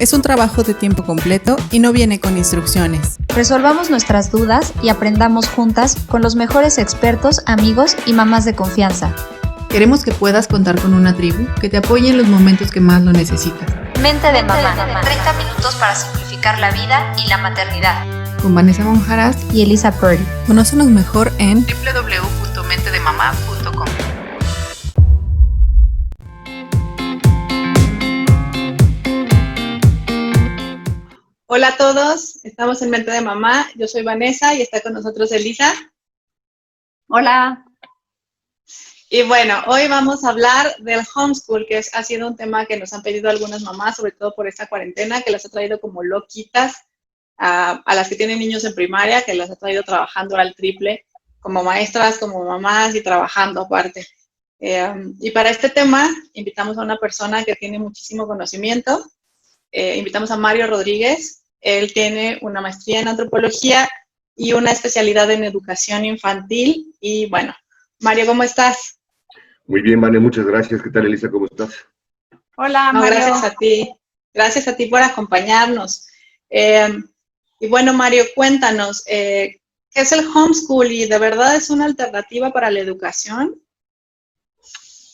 Es un trabajo de tiempo completo y no viene con instrucciones. Resolvamos nuestras dudas y aprendamos juntas con los mejores expertos, amigos y mamás de confianza. Queremos que puedas contar con una tribu que te apoye en los momentos que más lo necesitas. Mente de mamá, 30 minutos para simplificar la vida y la maternidad. Con Vanessa Monjaraz y Elisa Purdy. Conócenos mejor en www.mentedemamá.com. Hola a todos, estamos en Mente de Mamá. Yo soy Vanessa y está con nosotros Elisa. Hola. Y bueno, hoy vamos a hablar del homeschool, que ha sido un tema que nos han pedido algunas mamás, sobre todo por esta cuarentena, que las ha traído como loquitas a las que tienen niños en primaria, que las ha traído trabajando al triple, como maestras, como mamás y trabajando aparte. Y para este tema invitamos a una persona que tiene muchísimo conocimiento. Invitamos a Mario Rodríguez. Él tiene una maestría en antropología y una especialidad en educación infantil. Y bueno, Mario, ¿cómo estás? Muy bien, Vane, muchas gracias. ¿Qué tal, Elisa? ¿Cómo estás? Hola, No, Mario. gracias a ti. Gracias a ti por acompañarnos. Y bueno, Mario, cuéntanos, ¿qué es el homeschool y de verdad es una alternativa para la educación?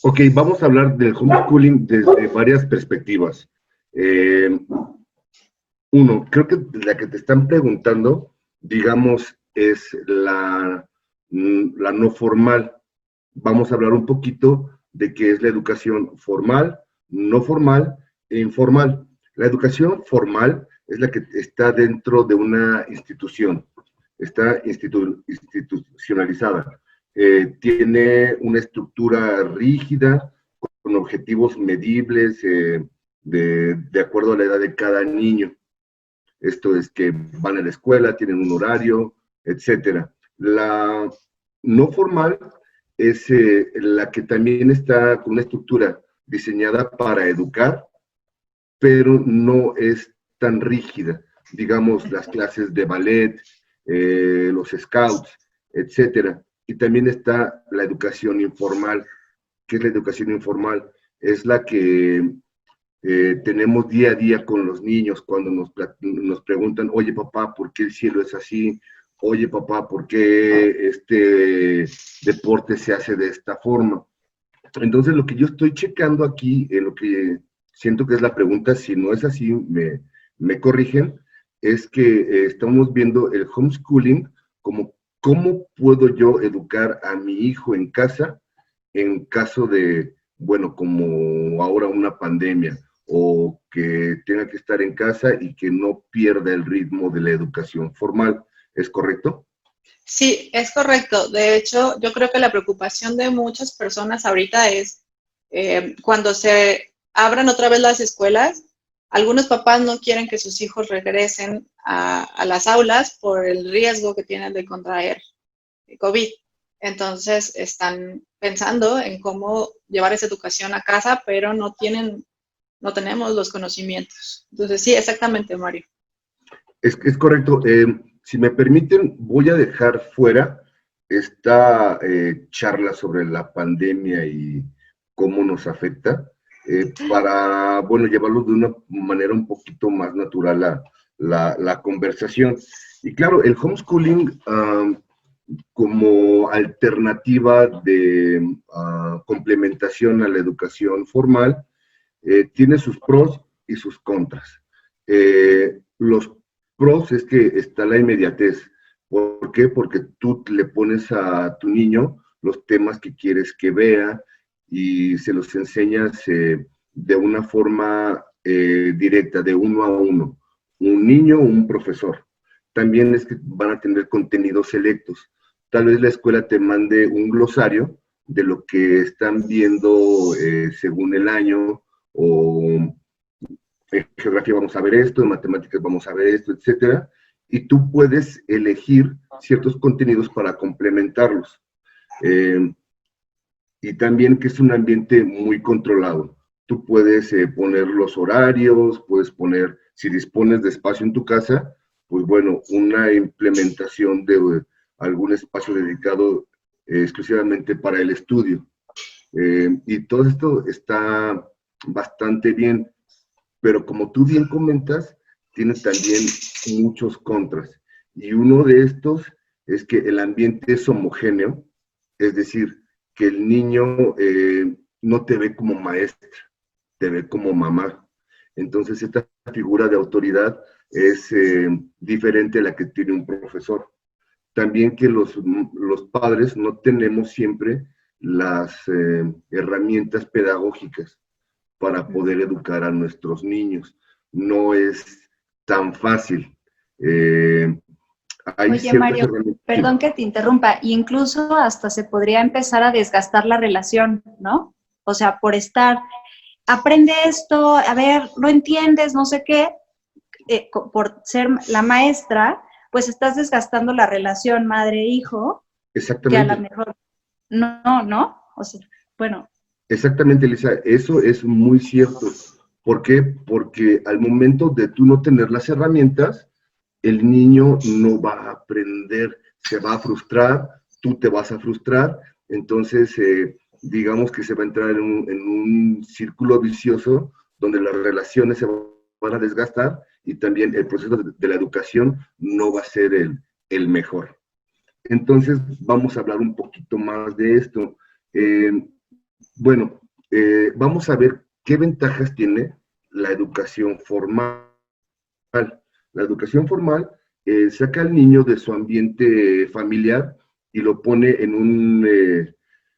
Ok, vamos a hablar del homeschooling desde varias perspectivas. Uno, creo que la que te están preguntando, digamos, es la no formal. Vamos a hablar un poquito de qué es la educación formal, no formal e informal. La educación formal es la que está dentro de una institución, está institucionalizada. Tiene una estructura rígida, con objetivos medibles, de acuerdo a la edad de cada niño. Esto es que van a la escuela, tienen un horario, etcétera. La no formal es la que también está con una estructura diseñada para educar, pero no es tan rígida. Digamos, las clases de ballet, los scouts, etcétera. Y también está la educación informal. ¿Qué es la educación informal? Es la que tenemos día a día con los niños cuando nos preguntan, oye papá, ¿por qué el cielo es así? Oye papá, ¿por qué este deporte se hace de esta forma? Entonces lo que yo estoy checando aquí, en lo que siento que es la pregunta, si no es así, me corrigen, es que estamos viendo el homeschooling como cómo puedo yo educar a mi hijo en casa en caso de, bueno, como ahora una pandemia, o que tenga que estar en casa y que no pierda el ritmo de la educación formal. ¿Es correcto? Sí, es correcto. De hecho, yo creo que la preocupación de muchas personas ahorita es cuando se abran otra vez las escuelas, algunos papás no quieren que sus hijos regresen a las aulas por el riesgo que tienen de contraer COVID. Entonces, están pensando en cómo llevar esa educación a casa, pero no tenemos los conocimientos. Entonces, sí, exactamente, Mario. Es correcto. Si me permiten, voy a dejar fuera esta charla sobre la pandemia y cómo nos afecta, para, bueno, llevarlo de una manera un poquito más natural la conversación. Y claro, el homeschooling como alternativa de complementación a la educación formal, tiene sus pros y sus contras. Los pros es que está la inmediatez. ¿Por qué? Porque tú le pones a tu niño los temas que quieres que vea y se los enseñas de una forma directa, de uno a uno. Un niño o un profesor. También es que van a tener contenidos selectos. Tal vez la escuela te mande un glosario de lo que están viendo según el año, o en geografía vamos a ver esto, en matemáticas vamos a ver esto, etcétera, y tú puedes elegir ciertos contenidos para complementarlos. Y también que es un ambiente muy controlado. Tú puedes poner los horarios, puedes poner, si dispones de espacio en tu casa, pues bueno, una implementación de algún espacio dedicado exclusivamente para el estudio. Y todo esto está bastante bien. pero como tú bien comentas, tiene también muchos contras. Y uno de estos es que el ambiente es homogéneo, es decir, que el niño no te ve como maestra, te ve como mamá. Entonces, esta figura de autoridad es diferente a la que tiene un profesor. También que los padres no tenemos siempre las herramientas pedagógicas para poder educar a nuestros niños. No es tan fácil. Hay Oye, Mario, perdón que te interrumpa, incluso hasta se podría empezar a desgastar la relación, ¿no? O sea, por estar, aprende esto, a ver, no entiendes, no sé qué, por ser la maestra, pues estás desgastando la relación madre-hijo, exactamente, que a lo mejor no, o sea, bueno. Exactamente, Elisa, eso es muy cierto. ¿Por qué? Porque al momento de tú no tener las herramientas, el niño no va a aprender, se va a frustrar, tú te vas a frustrar, entonces digamos que se va a entrar en un círculo vicioso donde las relaciones se van a desgastar y también el proceso de la educación no va a ser el mejor. Entonces vamos a hablar un poquito más de esto. Bueno, vamos a ver qué ventajas tiene la educación formal. La educación formal saca al niño de su ambiente familiar y lo pone en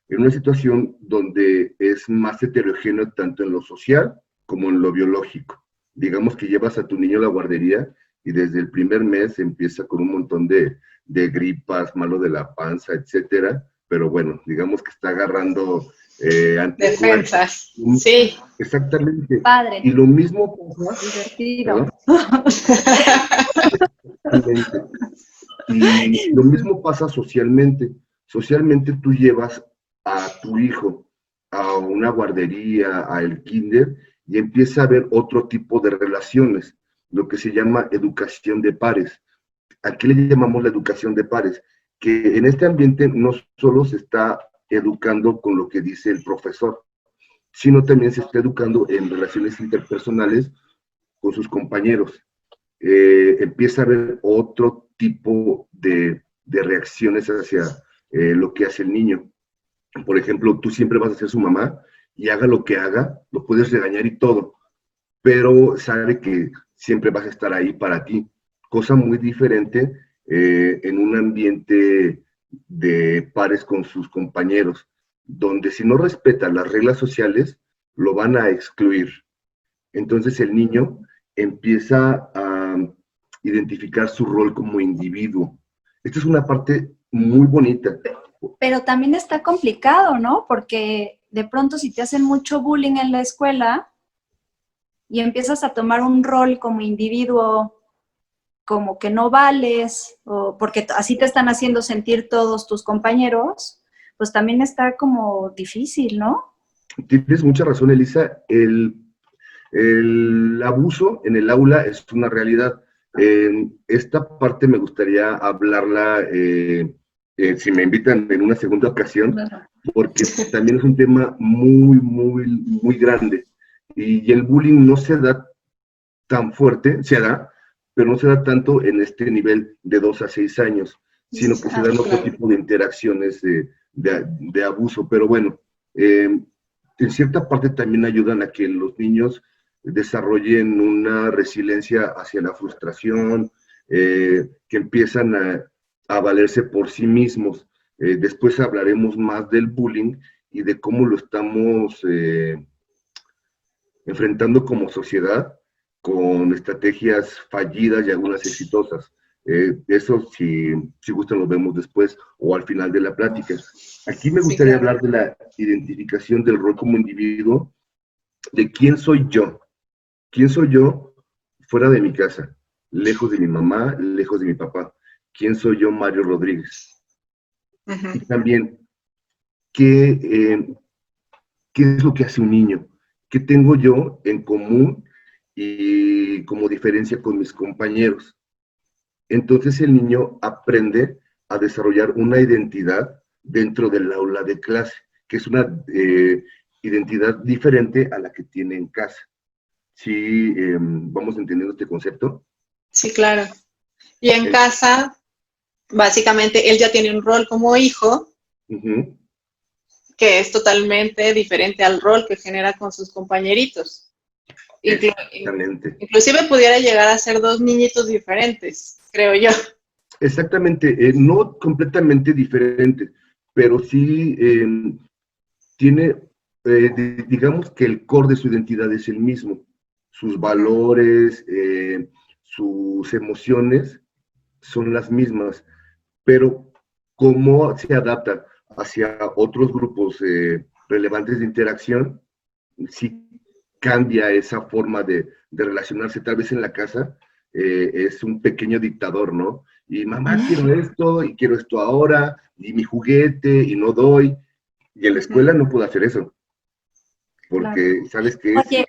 una situación donde es más heterogéneo tanto en lo social como en lo biológico. Digamos que llevas a tu niño a la guardería y desde el primer mes empieza con un montón de gripas, malo de la panza, etcétera, pero bueno, digamos que está agarrando defensas, sí. Exactamente. Padre. Y lo mismo pasa... Divertido. Y lo mismo pasa socialmente. Socialmente tú llevas a tu hijo a una guardería, al kinder, y empieza a haber otro tipo de relaciones, lo que se llama educación de pares. ¿A qué le llamamos la educación de pares? Que en este ambiente no solo se está educando con lo que dice el profesor, sino también se está educando en relaciones interpersonales con sus compañeros. Empieza a haber otro tipo de reacciones hacia lo que hace el niño. Por ejemplo, tú siempre vas a ser su mamá y haga lo que haga, lo puedes regañar y todo, pero sabe que siempre vas a estar ahí para ti. Cosa muy diferente en un ambiente de pares con sus compañeros, donde si no respeta las reglas sociales, lo van a excluir. Entonces el niño empieza a identificar su rol como individuo. Esta es una parte muy bonita. Pero también está complicado, ¿no? Porque de pronto si te hacen mucho bullying en la escuela y empiezas a tomar un rol como individuo, como que no vales, o porque así te están haciendo sentir todos tus compañeros, pues también está como difícil, ¿no? Tienes mucha razón, Elisa. El abuso en el aula es una realidad. Esta parte me gustaría hablarla, si me invitan en una segunda ocasión, porque también es un tema muy, muy, muy grande. Y el bullying no se da tan fuerte, se da, pero no se da tanto en este nivel de 2 a 6 años, sino que se dan otro tipo de interacciones de abuso. Pero bueno, en cierta parte también ayudan a que los niños desarrollen una resiliencia hacia la frustración, que empiezan a valerse por sí mismos. Después hablaremos más del bullying y de cómo lo estamos enfrentando como sociedad, con estrategias fallidas y algunas exitosas. Eso, si gustan, lo vemos después o al final de la plática. Aquí me gustaría hablar de la identificación del rol como individuo, de quién soy yo. ¿Quién soy yo fuera de mi casa? Lejos de mi mamá, lejos de mi papá. ¿Quién soy yo, Mario Rodríguez? Y también, ¿qué es lo que hace un niño? ¿Qué tengo yo en común y como diferencia con mis compañeros? Entonces el niño aprende a desarrollar una identidad dentro del aula de clase, que es una identidad diferente a la que tiene en casa. ¿Sí vamos entendiendo este concepto? Sí, claro. Y en casa, básicamente, él ya tiene un rol como hijo, Uh-huh. que es totalmente diferente al rol que genera con sus compañeritos. Exactamente. Inclusive pudiera llegar a ser dos niñitos diferentes, creo yo. Exactamente, no completamente diferentes, pero sí tiene, digamos que el core de su identidad es el mismo. Sus valores, sus emociones son las mismas, pero cómo se adapta hacia otros grupos relevantes de interacción, sí cambia esa forma de relacionarse. Tal vez en la casa es un pequeño dictador, ¿no? Y mamá, quiero esto ahora, y mi juguete, y no doy. Y en la escuela no puedo hacer eso, porque Claro. sabes que es... Oye,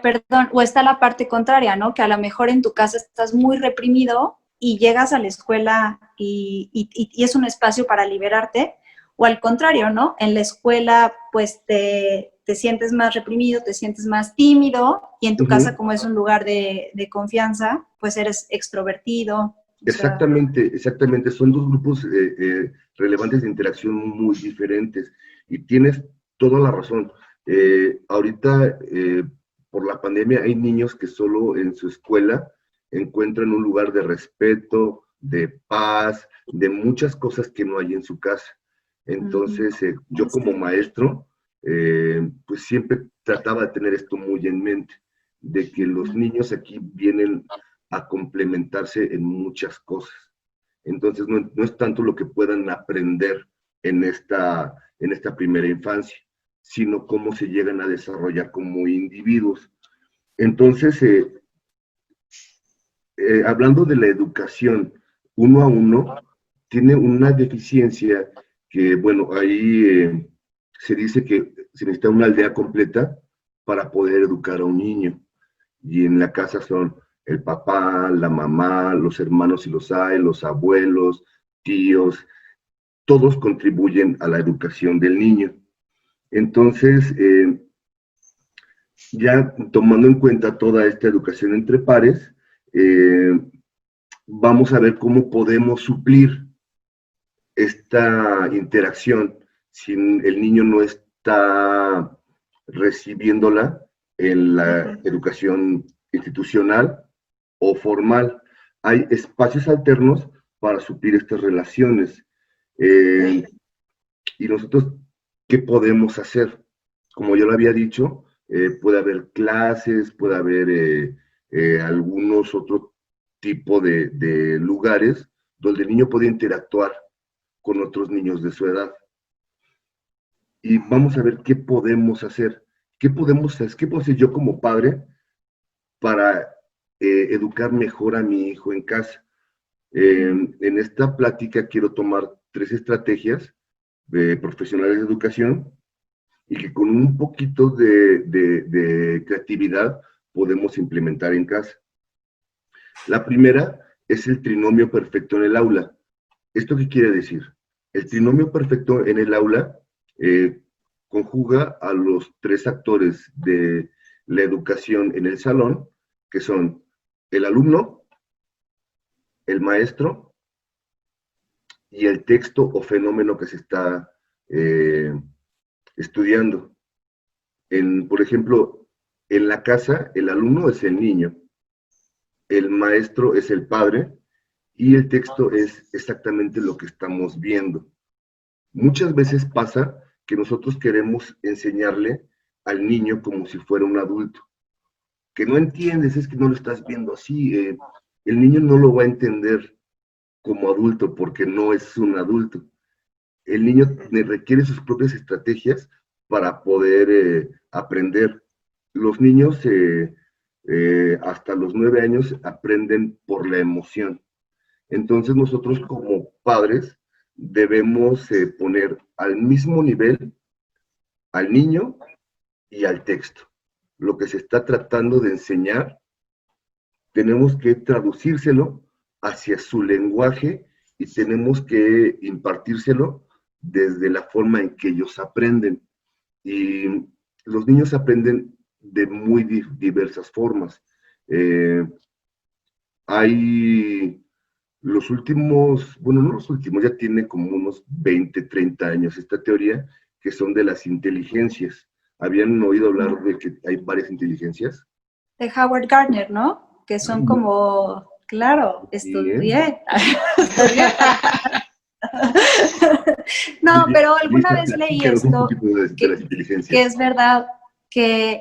perdón, o está la parte contraria, ¿no? Que a lo mejor en tu casa estás muy reprimido y llegas a la escuela y es un espacio para liberarte, o al contrario, ¿no? En la escuela, pues te sientes más reprimido, te sientes más tímido, y en tu casa, como es un lugar de confianza, pues eres extrovertido. Exactamente, exactamente. Son dos grupos relevantes de interacción muy diferentes. Y tienes toda la razón. Ahorita, por la pandemia, hay niños que solo en su escuela encuentran un lugar de respeto, de paz, de muchas cosas que no hay en su casa. Entonces, yo como maestro, pues siempre trataba de tener esto muy en mente, de que los niños aquí vienen a complementarse en muchas cosas. Entonces, no es tanto lo que puedan aprender en esta primera infancia, sino cómo se llegan a desarrollar como individuos. Entonces, hablando de la educación uno a uno, tiene una deficiencia que, bueno, ahí se dice que se necesita una aldea completa para poder educar a un niño. Y en la casa son el papá, la mamá, los hermanos si los hay, los abuelos, tíos, todos contribuyen a la educación del niño. Entonces, ya tomando en cuenta toda esta educación entre pares, vamos a ver cómo podemos suplir esta interacción si el niño no está recibiéndola en la educación institucional o formal. Hay espacios alternos para suplir estas relaciones. Y nosotros, ¿qué podemos hacer? Como yo lo había dicho, puede haber clases, puede haber algunos otros tipos de lugares donde el niño puede interactuar con otros niños de su edad. Y vamos a ver qué podemos hacer. ¿Qué puedo hacer yo como padre para educar mejor a mi hijo en casa? En esta plática quiero tomar 3 estrategias de profesionales de educación y que con un poquito de creatividad podemos implementar en casa. La primera es el trinomio perfecto en el aula. ¿Esto qué quiere decir? El trinomio perfecto en el aula conjuga a los 3 actores de la educación en el salón, que son el alumno, el maestro y el texto o fenómeno que se está estudiando. Por ejemplo, en la casa, el alumno es el niño, el maestro es el padre y el texto es exactamente lo que estamos viendo. Muchas veces pasa que nosotros queremos enseñarle al niño como si fuera un adulto. Que no entiendes, es que no lo estás viendo así. El niño no lo va a entender como adulto porque no es un adulto. El niño requiere sus propias estrategias para poder aprender. Los niños hasta los 9 años aprenden por la emoción. Entonces nosotros como padres debemos poner al mismo nivel al niño y al texto. Lo que se está tratando de enseñar, tenemos que traducírselo hacia su lenguaje y tenemos que impartírselo desde la forma en que ellos aprenden. Y los niños aprenden de muy diversas formas. Hay los últimos, bueno, no los últimos, ya tiene como unos 20, 30 años esta teoría, que son de las inteligencias. ¿Habían oído hablar de que hay varias inteligencias? De Howard Gardner, ¿no? Que son como, claro, estudié. No, pero alguna vez leí esto, que es verdad que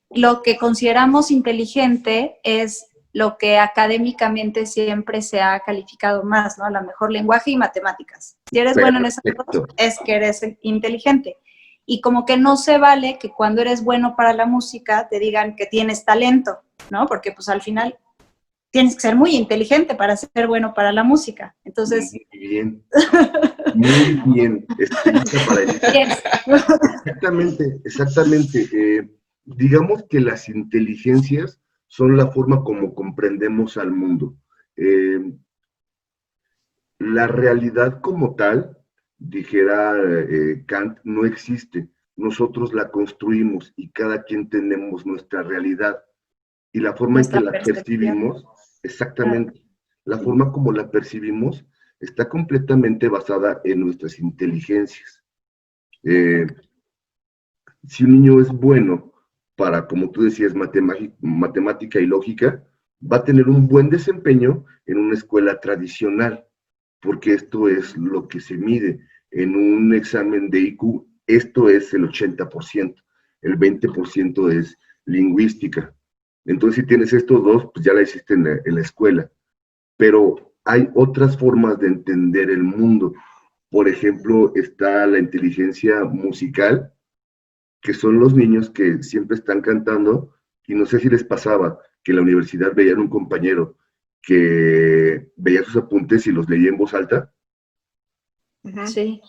lo que consideramos inteligente es lo que académicamente siempre se ha calificado más, ¿no? A lo mejor lenguaje y matemáticas. Si eres bueno en esas cosas, es que eres inteligente. Y como que no se vale que cuando eres bueno para la música te digan que tienes talento, ¿no? Porque pues al final tienes que ser muy inteligente para ser bueno para la música. Entonces... Muy bien. Muy bien. Exactamente. Digamos que las inteligencias son la forma como comprendemos al mundo. La realidad como tal, dijera Kant, no existe. Nosotros la construimos y cada quien tenemos nuestra realidad. Y la forma en que la percibimos, exactamente, la forma como la percibimos está completamente basada en nuestras inteligencias. Si un niño es bueno para, como tú decías, matemática y lógica, va a tener un buen desempeño en una escuela tradicional, porque esto es lo que se mide. En un examen de IQ, esto es el 80%, el 20% es lingüística. Entonces, si tienes estos dos, pues ya la hiciste en la escuela. Pero hay otras formas de entender el mundo. Por ejemplo, está la inteligencia musical, que son los niños que siempre están cantando, y no sé si les pasaba que en la universidad veían un compañero que veía sus apuntes y los leía en voz alta. Sí.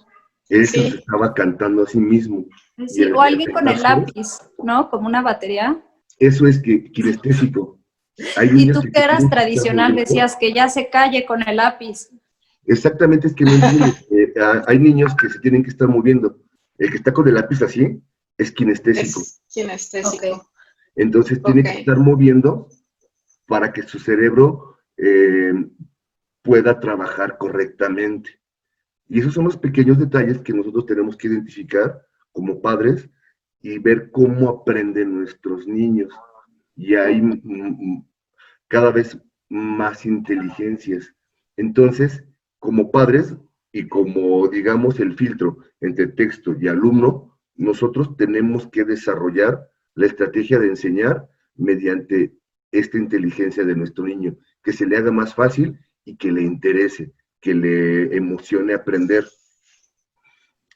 Él se los estaba cantando a sí mismo. Sí, o alguien con el lápiz, ¿no? Como una batería. Eso es kinestésico. Y tú que eras tradicional decías que ya se calle con el lápiz. Exactamente, es que no entiendes. Hay niños que se tienen que estar moviendo. El que está con el lápiz así es kinestésico. Es kinestésico. Okay. Entonces tiene que estar moviendo para que su cerebro pueda trabajar correctamente. Y esos son los pequeños detalles que nosotros tenemos que identificar como padres y ver cómo aprenden nuestros niños. Y hay cada vez más inteligencias. Entonces, como padres y como, digamos, el filtro entre texto y alumno, nosotros tenemos que desarrollar la estrategia de enseñar mediante esta inteligencia de nuestro niño, que se le haga más fácil y que le interese, que le emocione aprender.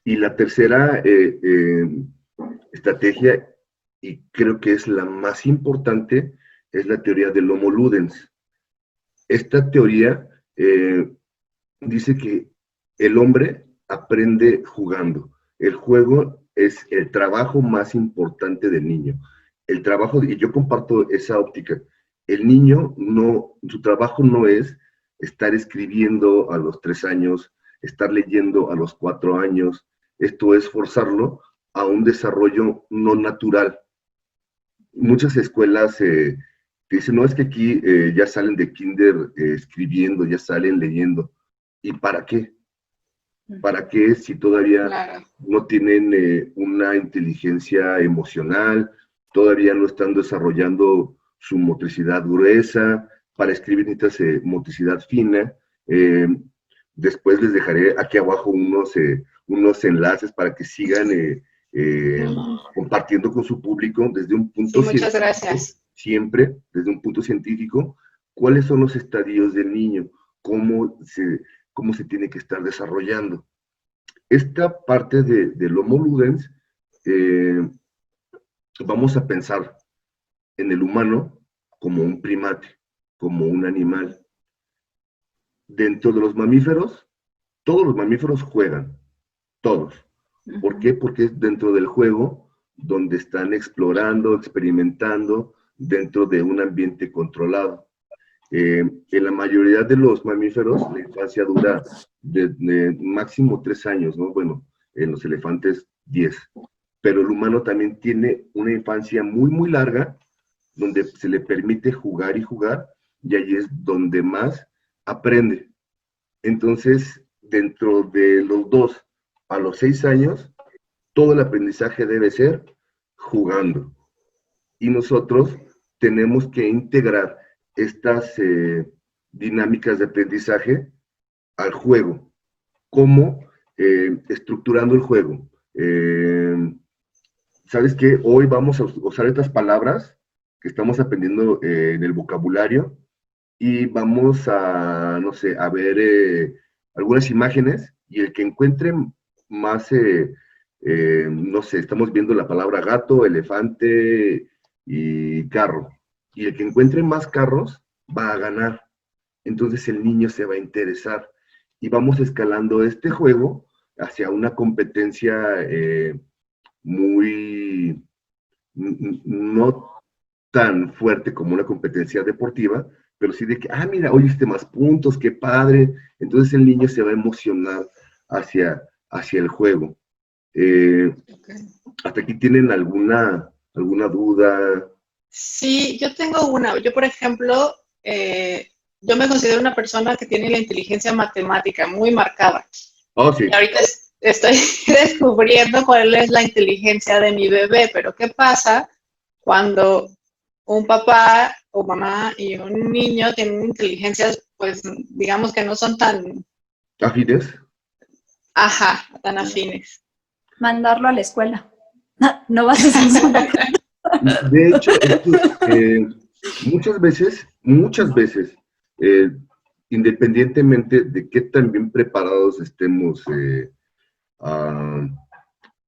Y la tercera estrategia, y creo que es la más importante, es la teoría del Homo Ludens. Esta teoría dice que el hombre aprende jugando. El juego es el trabajo más importante del niño. El trabajo, y yo comparto esa óptica, el niño su trabajo no es estar escribiendo a los 3 años, estar leyendo a los 4 años. Esto es forzarlo a un desarrollo no natural. Muchas escuelas dicen, no, es que aquí ya salen de kinder escribiendo, ya salen leyendo. ¿Y para qué? ¿Para qué si todavía no tienen una inteligencia emocional, todavía no están desarrollando su motricidad gruesa? Para escribir necesitas motricidad fina. Después les dejaré aquí abajo unos enlaces para que sigan compartiendo con su público desde un punto científico. Muchas gracias. Siempre desde un punto científico, cuáles son los estadios del niño, cómo se tiene que estar desarrollando. Esta parte del Homo Ludens, vamos a pensar en el humano como un primate, como un animal. Dentro de los mamíferos, todos los mamíferos juegan, todos. ¿Por qué? Porque es dentro del juego donde están explorando, experimentando, dentro de un ambiente controlado. En la mayoría de los mamíferos, la infancia dura de máximo 3 años, ¿no? Bueno, en los elefantes 10. pero el humano también tiene una infancia muy, muy larga, donde se le permite jugar y jugar, y ahí es donde más aprende. Entonces, dentro de los 2 a los 6 años, todo el aprendizaje debe ser jugando. Y nosotros tenemos que integrar estas dinámicas de aprendizaje al juego. ¿Cómo? Estructurando el juego. ¿Sabes qué? Hoy vamos a usar estas palabras que estamos aprendiendo en el vocabulario y vamos a, no sé, a ver algunas imágenes, y el que encuentre más, no sé, estamos viendo la palabra gato, elefante y carro, y el que encuentre más carros va a ganar. Entonces el niño se va a interesar y vamos escalando este juego hacia una competencia muy, no tan fuerte como una competencia deportiva, pero sí de que, mira, hoy hiciste más puntos, qué padre. Entonces el niño se va a emocionar hacia el juego. ¿Hasta aquí tienen alguna duda? Sí, yo tengo una. Yo, por ejemplo, yo me considero una persona que tiene la inteligencia matemática muy marcada. Oh, sí. Y ahorita estoy descubriendo cuál es la inteligencia de mi bebé, pero ¿qué pasa cuando un papá o mamá y un niño tienen inteligencias, pues, digamos que no son tan... ¿Afines? Ajá, tan afines? Mandarlo a la escuela. No vas a hacer. De hecho, muchas veces, independientemente de qué tan bien preparados estemos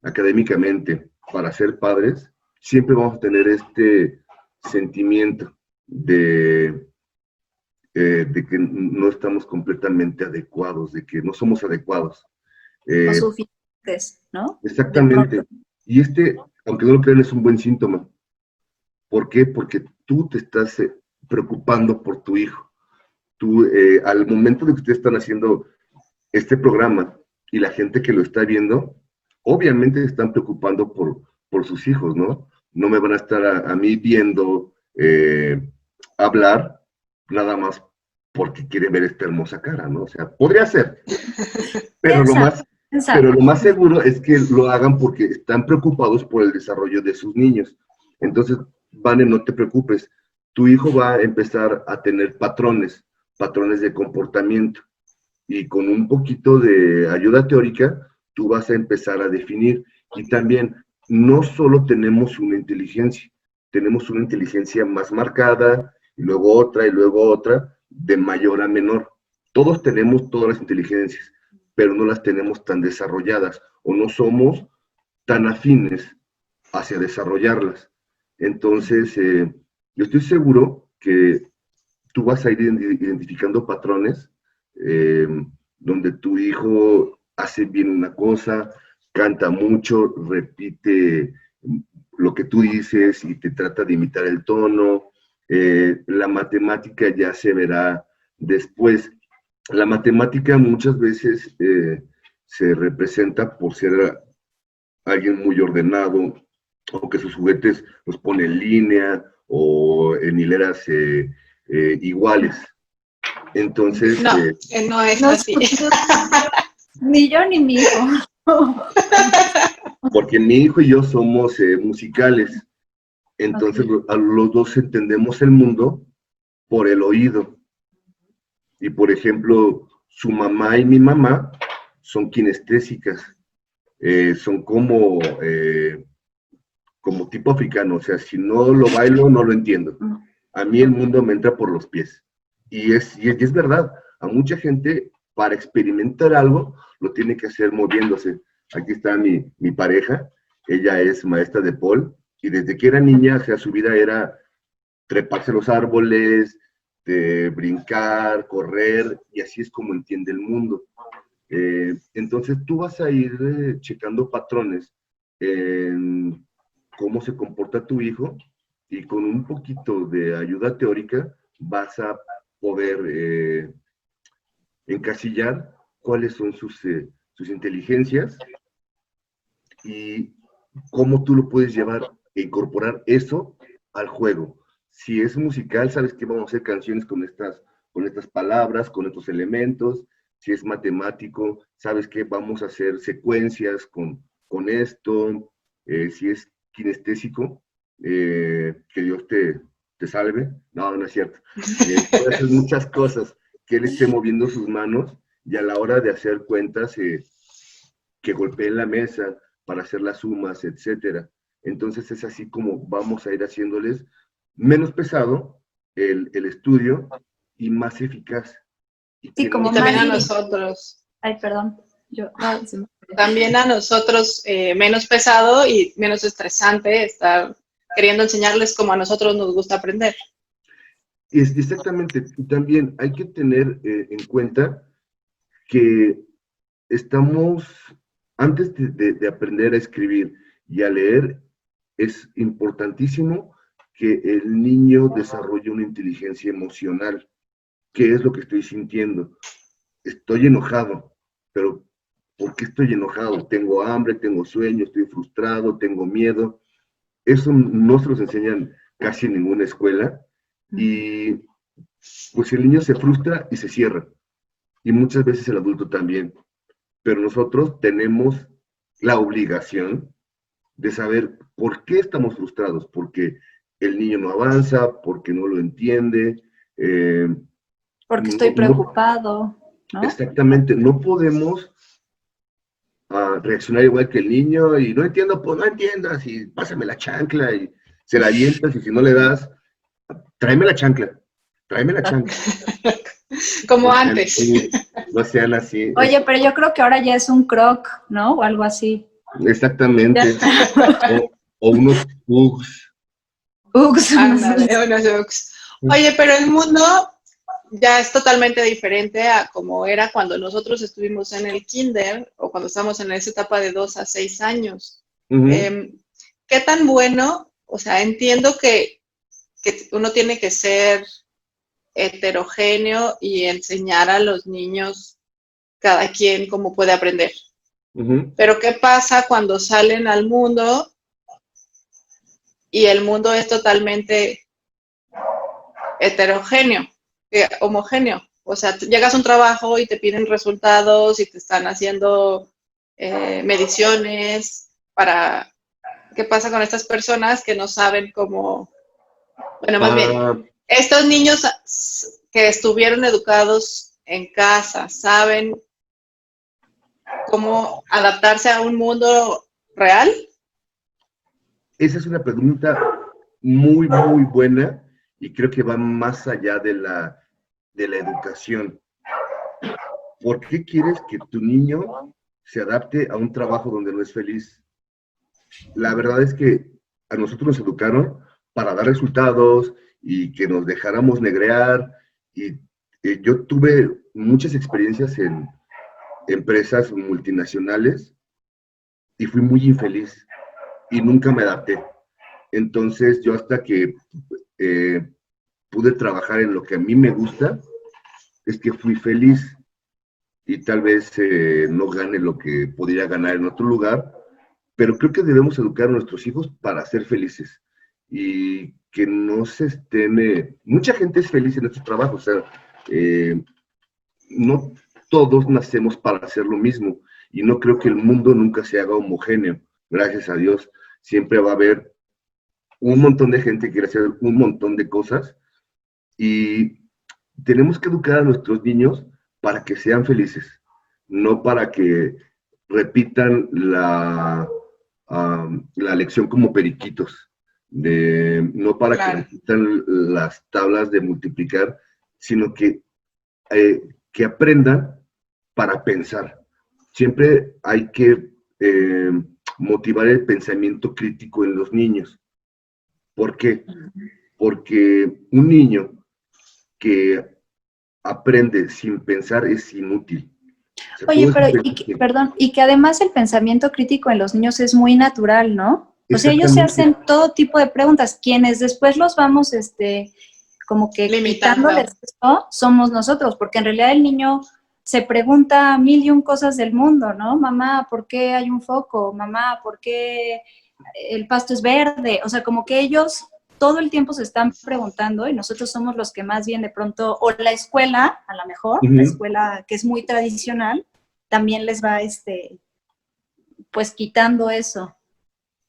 académicamente para ser padres, siempre vamos a tener este sentimiento de que no estamos completamente adecuados, de que no somos adecuados. No suficientes, ¿no? Exactamente. Y aunque no lo crean, es un buen síntoma. ¿Por qué? Porque tú te estás preocupando por tu hijo. Tú, al momento de que ustedes están haciendo este programa y la gente que lo está viendo, obviamente se están preocupando por sus hijos, ¿no? No me van a estar a mí viendo hablar nada más porque quieren ver esta hermosa cara, ¿no? O sea, podría ser, pero lo más seguro es que lo hagan porque están preocupados por el desarrollo de sus niños. Entonces, Vane, no te preocupes, tu hijo va a empezar a tener patrones de comportamiento, y con un poquito de ayuda teórica, tú vas a empezar a definir. Y también, no solo tenemos una inteligencia más marcada, y luego otra, de mayor a menor. Todos tenemos todas las inteligencias, pero no las tenemos tan desarrolladas, o no somos tan afines hacia desarrollarlas. Entonces, yo estoy seguro que tú vas a ir identificando patrones donde tu hijo hace bien una cosa, canta mucho, repite lo que tú dices y te trata de imitar el tono. La matemática ya se verá después. La matemática muchas veces se representa por ser alguien muy ordenado, o que sus juguetes los pone en línea o en hileras iguales. Entonces... no es así. Ni yo ni mi hijo. Porque mi hijo y yo somos musicales. Entonces, los dos entendemos el mundo por el oído. Y, por ejemplo, su mamá y mi mamá son kinestésicas. Son como tipo africano. O sea, si no lo bailo, no lo entiendo. A mí el mundo me entra por los pies. Y es verdad. A mucha gente, para experimentar algo, lo tiene que hacer moviéndose. Aquí está mi pareja. Ella es maestra de pole. Y desde que era niña, o sea, su vida era treparse a los árboles, de brincar, correr, y así es como entiende el mundo. Entonces tú vas a ir checando patrones en cómo se comporta tu hijo, y con un poquito de ayuda teórica vas a poder encasillar cuáles son sus inteligencias, y cómo tú lo puedes llevar e incorporar eso al juego. Si es musical, sabes que vamos a hacer canciones con estas palabras, con estos elementos. Si es matemático, sabes que vamos a hacer secuencias con esto. Si es kinestésico, que Dios te salve. No, no es cierto. Puede hacer muchas cosas, que él esté moviendo sus manos y a la hora de hacer cuentas, que golpeen la mesa para hacer las sumas, etcétera. Entonces es así como vamos a ir haciéndoles menos pesado el estudio y más eficaz. Sí, como Y también a Mari. nosotros. Ay, perdón. También a nosotros menos pesado y menos estresante estar queriendo enseñarles como a nosotros nos gusta aprender. Exactamente. Y también hay que tener en cuenta que estamos, antes de aprender a escribir y a leer, es importantísimo que el niño desarrolle una inteligencia emocional. ¿Qué es lo que estoy sintiendo? Estoy enojado, pero ¿por qué estoy enojado? Tengo hambre, tengo sueño, estoy frustrado, tengo miedo. Eso no se los enseñan casi en ninguna escuela y pues el niño se frustra y se cierra. Y muchas veces el adulto también. Pero nosotros tenemos la obligación de saber por qué estamos frustrados, porque el niño no avanza, porque no lo entiende. Porque estoy preocupado, ¿no? Exactamente, no podemos reaccionar igual que el niño y no entiendo, pues no entiendas y pásame la chancla y se la avientas y si no le das, tráeme la chancla. Como No sean antes. así, no sean así. Oye, pero yo creo que ahora ya es un croc, ¿no? O algo así. Exactamente. O unos bugs. Ups. Ándale, unos jokes. Oye, pero el mundo ya es totalmente diferente a como era cuando nosotros estuvimos en el kinder o cuando estamos en esa etapa de 2 a 6 años. ¿Qué tan bueno? O sea, entiendo que uno tiene que ser heterogéneo y enseñar a los niños cada quien cómo puede aprender. Pero ¿qué pasa cuando salen al mundo y el mundo es totalmente heterogéneo, homogéneo? O sea, llegas a un trabajo y te piden resultados y te están haciendo mediciones para... ¿Qué pasa con estas personas que no saben cómo... Bueno, más bien, estos niños que estuvieron educados en casa, ¿saben cómo adaptarse a un mundo real? Esa es una pregunta muy, muy buena y creo que va más allá de la educación. ¿Por qué quieres que tu niño se adapte a un trabajo donde no es feliz? La verdad es que a nosotros nos educaron para dar resultados y que nos dejáramos negrear. Y yo tuve muchas experiencias en empresas multinacionales y fui muy infeliz y nunca me adapté. Entonces yo hasta que pude trabajar en lo que a mí me gusta, es que fui feliz y tal vez no gane lo que podría ganar en otro lugar, pero creo que debemos educar a nuestros hijos para ser felices y que no se estén... mucha gente es feliz en estos trabajos, o sea, no todos nacemos para hacer lo mismo y no creo que el mundo nunca se haga homogéneo, gracias a Dios. Siempre va a haber un montón de gente que quiere hacer un montón de cosas y tenemos que educar a nuestros niños para que sean felices, no para que repitan la lección como periquitos, no para que repitan las tablas de multiplicar, sino que aprendan para pensar. Siempre hay que motivar el pensamiento crítico en los niños. ¿Por qué? Porque un niño que aprende sin pensar es inútil. O sea, Oye, pero, perdón, y que además el pensamiento crítico en los niños es muy natural, ¿no? O sea, ellos se hacen todo tipo de preguntas. Quienes después los vamos, como que quitándoles esto, somos nosotros, porque en realidad el niño se pregunta 1000 y un cosas del mundo, ¿no? Mamá, ¿por qué hay un foco? Mamá, ¿por qué el pasto es verde, o sea, como que ellos todo el tiempo se están preguntando y nosotros somos los que más bien de pronto, o la escuela, a lo mejor, la escuela que es muy tradicional, también les va, pues quitando eso.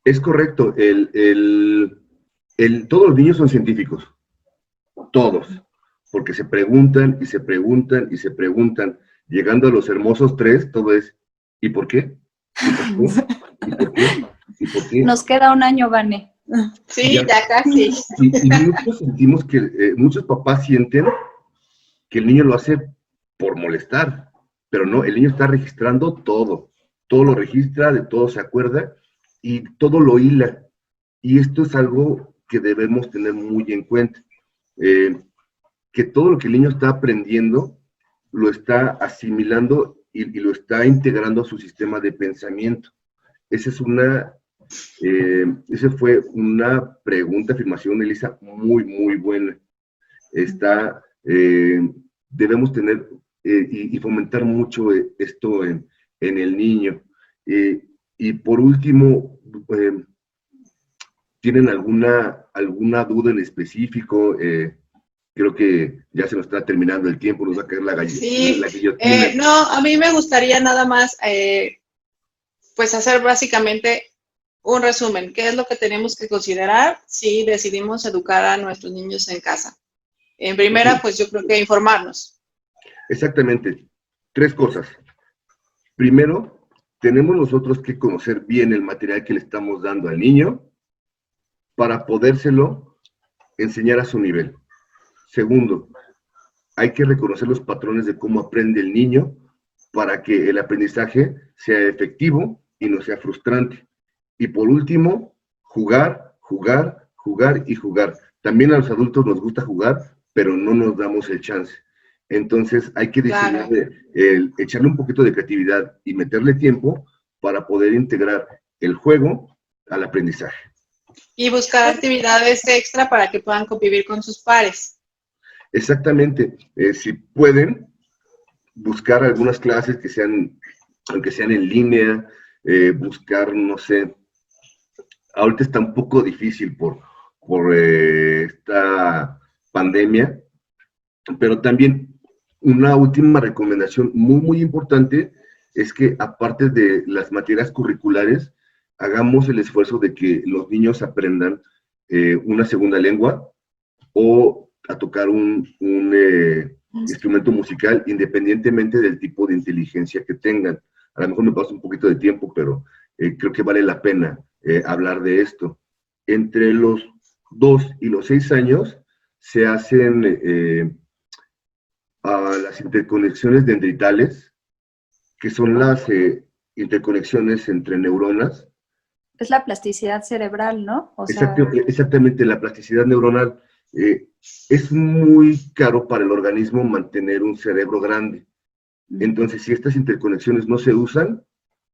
Es correcto, todos los niños son científicos, todos, porque se preguntan y se preguntan y se preguntan, llegando a los hermosos 3, todo es, ¿y por qué? ¿Y por qué? ¿Y por qué? ¿Y por qué? Nos queda un año, Vane. Sí, ya casi. Y muchos sentimos que, muchos papás sienten que el niño lo hace por molestar, pero no, el niño está registrando todo lo registra, de todo se acuerda y todo lo hila. Y esto es algo que debemos tener muy en cuenta, que todo lo que el niño está aprendiendo lo está asimilando y lo está integrando a su sistema de pensamiento. Esa fue una pregunta, afirmación, Elisa, muy, muy buena. Debemos tener y fomentar mucho esto en el niño. Y por último, ¿tienen alguna duda en específico? Creo que ya se nos está terminando el tiempo, nos va a caer la guillotina. No, a mí me gustaría nada más pues hacer básicamente un resumen. ¿Qué es lo que tenemos que considerar si decidimos educar a nuestros niños en casa? En primera, pues yo creo que informarnos. Exactamente. 3 cosas. Primero, tenemos nosotros que conocer bien el material que le estamos dando al niño para podérselo enseñar a su nivel. Segundo, hay que reconocer los patrones de cómo aprende el niño para que el aprendizaje sea efectivo y no sea frustrante. Y por último, jugar, jugar, jugar y jugar. También a los adultos nos gusta jugar, pero no nos damos el chance. Entonces hay que echarle un poquito de creatividad y meterle tiempo para poder integrar el juego al aprendizaje. Y buscar actividades extra para que puedan convivir con sus pares. Exactamente. Si pueden, buscar algunas clases que sean, aunque sean en línea, buscar, no sé, ahorita está un poco difícil por esta pandemia, pero también una última recomendación muy, muy importante es que aparte de las materias curriculares, hagamos el esfuerzo de que los niños aprendan una segunda lengua o a tocar un instrumento musical independientemente del tipo de inteligencia que tengan. A lo mejor me paso un poquito de tiempo, pero creo que vale la pena hablar de esto. Entre los 2 y los 6 años se hacen las interconexiones dendritales, que son las interconexiones entre neuronas. Es la plasticidad cerebral, ¿no? O sea... Exactamente, la plasticidad neuronal. Es muy caro para el organismo mantener un cerebro grande. Entonces, si estas interconexiones no se usan,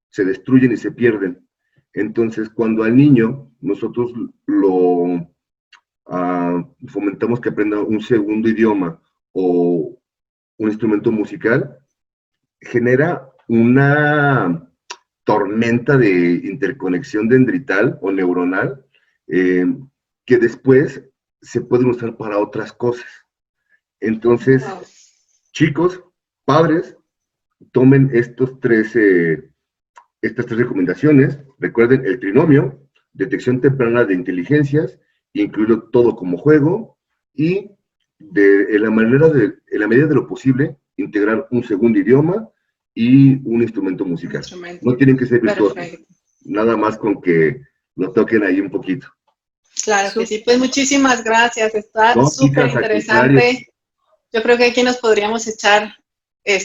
se destruyen y se pierden. Entonces, cuando al niño nosotros lo fomentamos que aprenda un segundo idioma o un instrumento musical, genera una tormenta de interconexión dendrital o neuronal que después se pueden usar para otras cosas. Entonces, chicos, padres, tomen estas tres recomendaciones. Recuerden el trinomio, detección temprana de inteligencias, incluirlo todo como juego y en la medida de lo posible, integrar un segundo idioma y un instrumento musical. No tienen que ser virtuosos, nada más con que lo toquen ahí un poquito. Claro que sí, pues muchísimas gracias, está súper interesante. Yo creo que aquí nos podríamos echar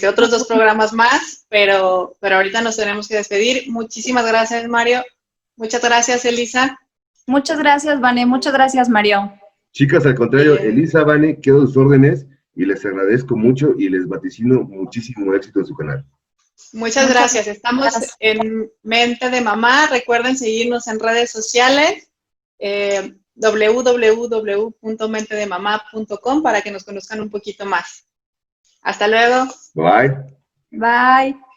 otros 2 programas más, pero ahorita nos tenemos que despedir. Muchísimas gracias, Mario. Muchas gracias, Elisa. Muchas gracias, Vane. Muchas gracias, Mario. Chicas, al contrario, Elisa, Vane, quedo a sus órdenes y les agradezco mucho y les vaticino muchísimo éxito en su canal. Muchas gracias. Estamos en Mente de Mamá. Recuerden seguirnos en redes sociales, www.mentedemamá.com para que nos conozcan un poquito más. Hasta luego. Bye. Bye.